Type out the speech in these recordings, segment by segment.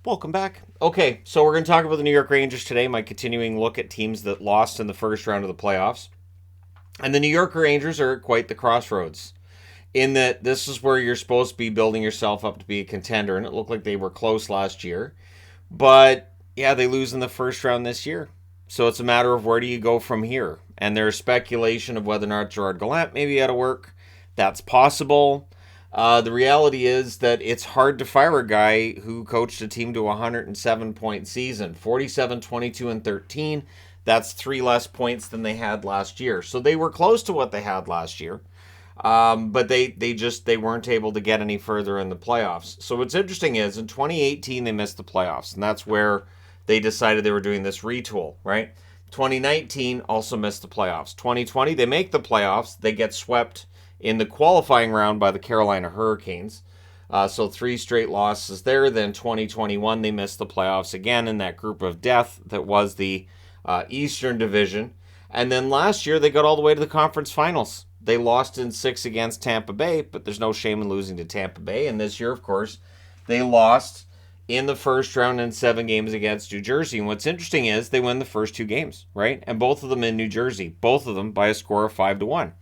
Welcome back. Okay, so we're going to talk about the New York Rangers today, my continuing look at teams that lost in the first round of the playoffs. And the New York Rangers are at quite the crossroads in that this is where you're supposed to be building yourself up to be a contender, and it looked like they were close last year. But yeah, they lose in the first round this year. So it's a matter of where do you go from here? And there's speculation of whether or not Gerard Gallant may be out of work. That's possible. The reality is that it's hard to fire a guy who coached a team to a 107-point season, 47, 22, and 13. That's three less points than they had last year. So they were close to what they had last year. But they weren't able to get any further in the playoffs. So what's interesting is in 2018 they missed the playoffs, and that's where they decided they were doing this retool, right? 2019 also missed the playoffs. 2020 they make the playoffs, they get swept in the qualifying round by the Carolina Hurricanes. So three straight losses there. Then 2021 they missed the playoffs again in that group of death that was the Eastern Division. And then last year they got all the way to the conference finals. They lost in 6 against Tampa Bay, but there's no shame in losing to Tampa Bay. And this year, of course, they lost in the first round in 7 games against New Jersey. And what's interesting is they win the first 2 games, right? And both of them in New Jersey, both of them by a score of 5-1.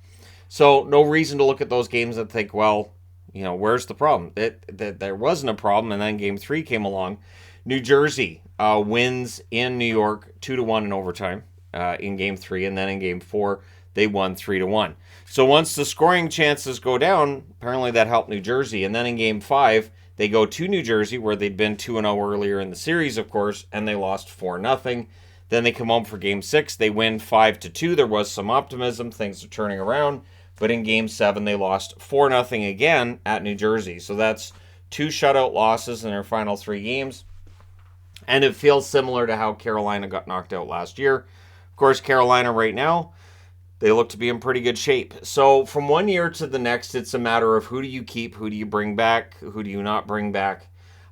So no reason to look at those games and think, well, where's the problem? That there wasn't a problem, and then Game 3 came along. New Jersey wins in New York 2-1 in overtime in Game 3, and then in Game 4 they won 3-1. So once the scoring chances go down, apparently that helped New Jersey. And then in Game 5, they go to New Jersey, where they'd been 2-0 earlier in the series, of course, and they lost 4-0. Then they come home for Game 6. They win 5-2. There was some optimism. Things are turning around. But in Game 7, they lost 4-0 again at New Jersey. So that's 2 shutout losses in their final 3 games. And it feels similar to how Carolina got knocked out last year. Of course, Carolina right now, they look to be in pretty good shape. So from one year to the next, it's a matter of who do you keep, who do you bring back, who do you not bring back.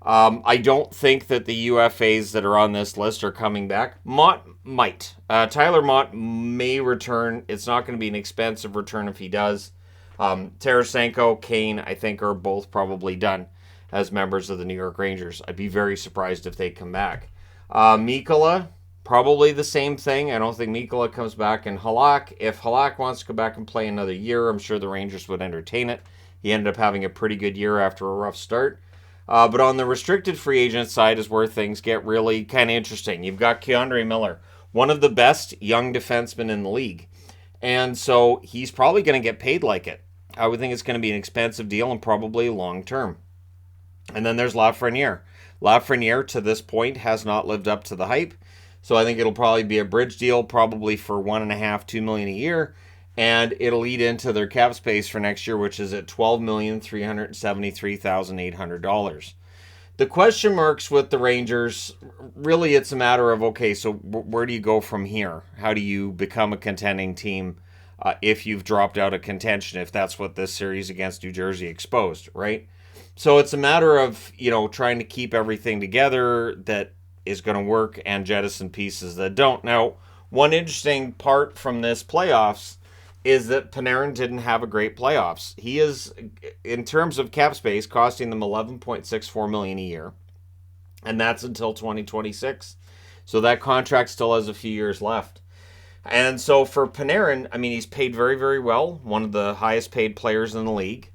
I don't think that the UFAs that are on this list are coming back. Mott might. Tyler Mott may return. It's not going to be an expensive return if he does. Tarasenko, Kane, I think are both probably done as members of the New York Rangers. I'd be very surprised if they come back. Mikkola, probably the same thing. I don't think Mikkola comes back. And Halak, if Halak wants to go back and play another year, I'm sure the Rangers would entertain it. He ended up having a pretty good year after a rough start. But on the restricted free agent side is where things get really kind of interesting. You've got Keandre Miller, one of the best young defensemen in the league. And so he's probably going to get paid like it. I would think it's going to be an expensive deal and probably long term. And then there's Lafreniere. Lafreniere, to this point, has not lived up to the hype. So I think it'll probably be a bridge deal, probably for $1.5-2 million a year. And it'll eat into their cap space for next year, which is at $12,373,800. The question marks with the Rangers, really it's a matter of, okay, so where do you go from here? How do you become a contending team if you've dropped out of contention, if that's what this series against New Jersey exposed, right? So it's a matter of, trying to keep everything together that is going to work and jettison pieces that don't. Now, one interesting part from this playoffs is that Panarin didn't have a great playoffs. He is, in terms of cap space, costing them $11.64 million a year, and that's until 2026. So that contract still has a few years left. And so for Panarin, he's paid very, very well, one of the highest paid players in the league.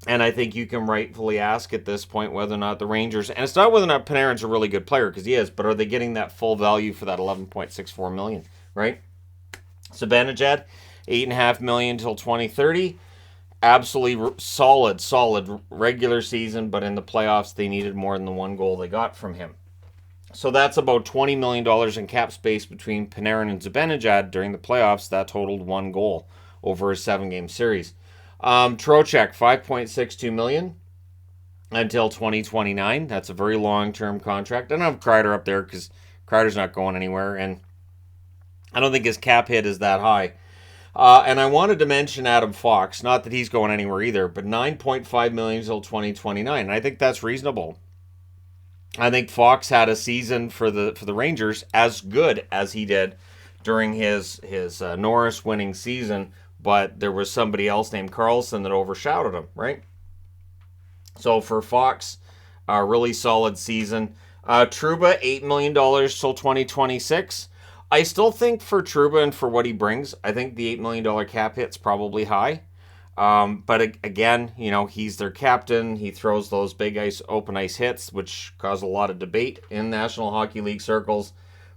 And I think you can rightfully ask at this point whether or not the Rangers, and it's not whether or not Panarin's a really good player, because he is, but are they getting that full value for that $11.64 million, right? Zibanejad, $8.5 million until 2030. Absolutely solid regular season, but in the playoffs they needed more than the 1 goal they got from him. So that's about $20 million in cap space between Panarin and Zibanejad during the playoffs. That totaled 1 goal over a 7-game series. Trocheck, $5.62 million until 2029. That's a very long-term contract. I don't have Kreider up there because Kreider's not going anywhere, and I don't think his cap hit is that high. And I wanted to mention Adam Fox, not that he's going anywhere either, but $9.5 million until 2029. And I think that's reasonable. I think Fox had a season for the Rangers as good as he did during his Norris winning season, but there was somebody else named Carlson that overshadowed him, right? So for Fox, Really solid season. Trouba, $8 million till 2026. I still think for Trouba and for what he brings, I think the $8 million cap hit's probably high. But again, he's their captain. He throws those big ice, open ice hits, which cause a lot of debate in National Hockey League circles.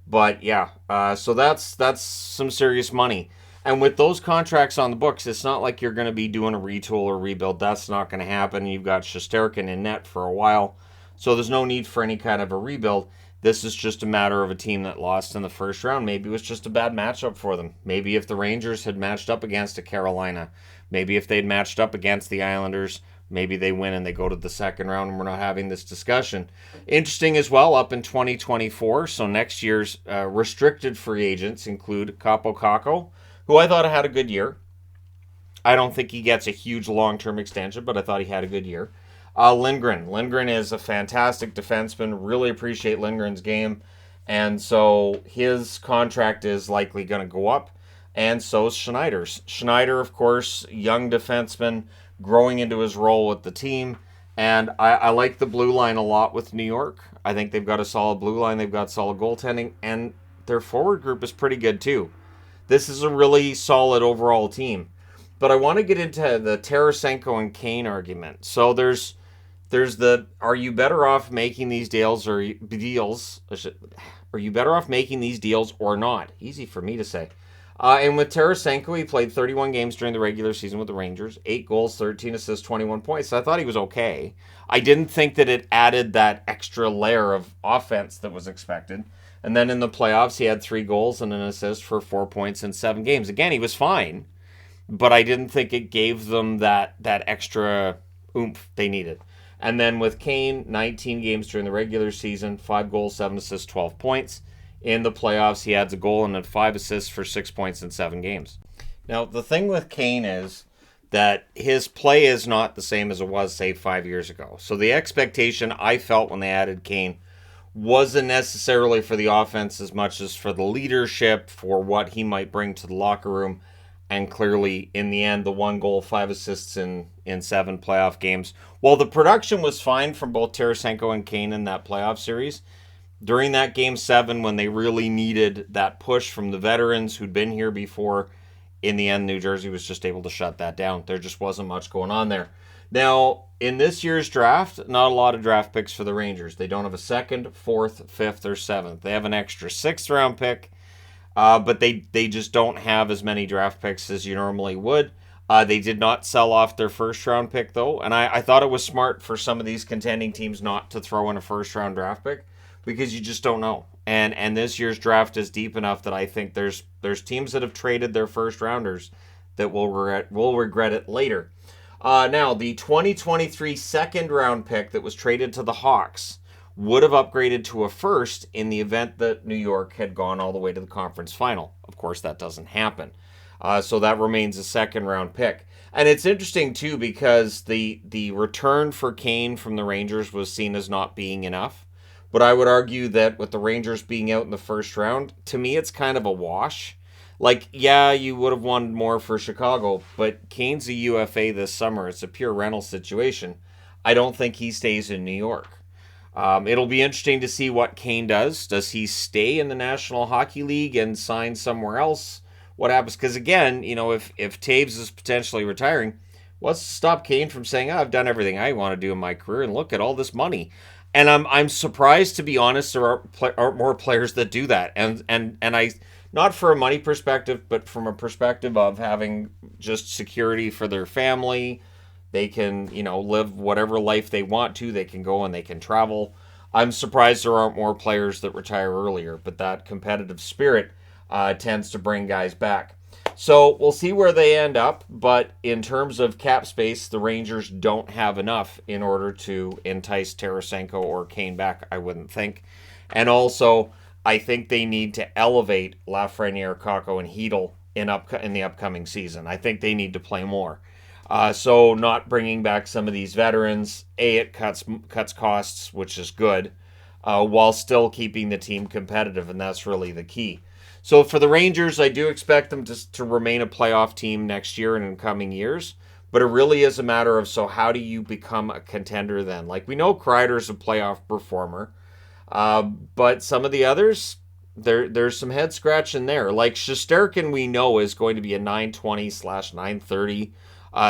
But yeah, so that's some serious money. And with those contracts on the books, it's not like you're going to be doing a retool or rebuild. That's not going to happen. You've got Shesterkin in net for a while, so there's no need for any kind of a rebuild. This is just a matter of a team that lost in the first round. Maybe it was just a bad matchup for them. Maybe if the Rangers had matched up against a Carolina, maybe if they'd matched up against the Islanders, maybe they win and they go to the second round and we're not having this discussion. Interesting as well, up in 2024, so next year's restricted free agents include Capo Caco, who I thought had a good year. I don't think he gets a huge long-term extension, but I thought he had a good year. Lindgren. Lindgren is a fantastic defenseman. Really appreciate Lindgren's game. And so his contract is likely going to go up. And so is Schneider's. Schneider, of course, young defenseman, growing into his role with the team. And I like the blue line a lot with New York. I think they've got a solid blue line. They've got solid goaltending. And their forward group is pretty good, too. This is a really solid overall team. But I want to get into the Tarasenko and Kane argument. So there's the, are you better off making these deals or are you better off making these deals or not? Easy for me to say. And with Tarasenko, he played 31 games during the regular season with the Rangers, 8 goals, 13 assists, 21 points. So I thought he was okay. I didn't think that it added that extra layer of offense that was expected. And then in the playoffs, he had 3 goals and an assist for 4 points in 7 games. Again, he was fine, but I didn't think it gave them that extra oomph they needed. And then with Kane, 19 games during the regular season, 5 goals, 7 assists, 12 points. In the playoffs, he adds a goal and then 5 assists for 6 points in 7 games. Now, the thing with Kane is that his play is not the same as it was, say, 5 years ago. So the expectation I felt when they added Kane wasn't necessarily for the offense as much as for the leadership, for what he might bring to the locker room. And clearly, in the end, the 1 goal, 5 assists in 7 playoff games. While the production was fine from both Tarasenko and Kane in that playoff series, during that Game 7, when they really needed that push from the veterans who'd been here before, in the end, New Jersey was just able to shut that down. There just wasn't much going on there. Now, in this year's draft, not a lot of draft picks for the Rangers. They don't have a 2nd, 4th, 5th, or 7th. They have an extra 6th-round pick, but they just don't have as many draft picks as you normally would. They did not sell off their first-round pick, though, and I thought it was smart for some of these contending teams not to throw in a first-round draft pick, because you just don't know. And this year's draft is deep enough that I think there's teams that have traded their first-rounders that will regret it later. Now, the 2023 second-round pick that was traded to the Hawks would have upgraded to a first in the event that New York had gone all the way to the conference final. Of course, that doesn't happen. So that remains a second-round pick. And it's interesting, too, because the return for Kane from the Rangers was seen as not being enough. But I would argue that with the Rangers being out in the first round, to me it's kind of a wash. Like, yeah, you would have wanted more for Chicago, but Kane's a UFA this summer. It's a pure rental situation. I don't think he stays in New York. It'll be interesting to see what Kane does. Does he stay in the National Hockey League and sign somewhere else? What happens? Because again, if Taves is potentially retiring, what's to stop Kane from saying, I've done everything I want to do in my career and look at all this money? And I'm surprised, to be honest, there aren't more players that do that. And I, not for a money perspective, but from a perspective of having just security for their family. They can, live whatever life they want to. They can go and they can travel. I'm surprised there aren't more players that retire earlier, but that competitive spirit tends to bring guys back. So we'll see where they end up, but in terms of cap space, the Rangers don't have enough in order to entice Tarasenko or Kane back, I wouldn't think. And also, I think they need to elevate Lafreniere, Kakko, and Hedl in the upcoming season. I think they need to play more. So not bringing back some of these veterans, it cuts costs, which is good, while still keeping the team competitive, and that's really the key. So for the Rangers, I do expect them to remain a playoff team next year and in coming years, But it really is a matter of, so how do you become a contender then? Like, we know Kreider's a playoff performer, but some of the others, there's some head scratching there. Like Shesterkin, we know is going to be a 920/930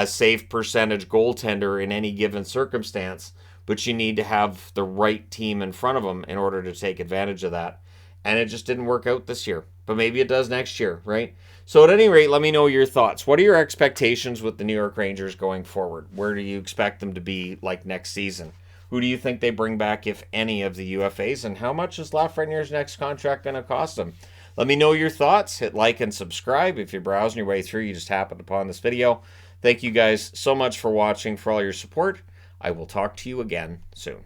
save percentage goaltender in any given circumstance, but you need to have the right team in front of him in order to take advantage of that. And it just didn't work out this year, but maybe it does next year, right? So at any rate, let me know your thoughts. What are your expectations with the New York Rangers going forward? Where do you expect them to be like next season? Who do you think they bring back, if any, of the UFAs? And how much is Lafreniere's next contract going to cost them? Let me know your thoughts. Hit like and subscribe. If you're browsing your way through, you just happened upon this video. Thank you guys so much for watching, for all your support. I will talk to you again soon.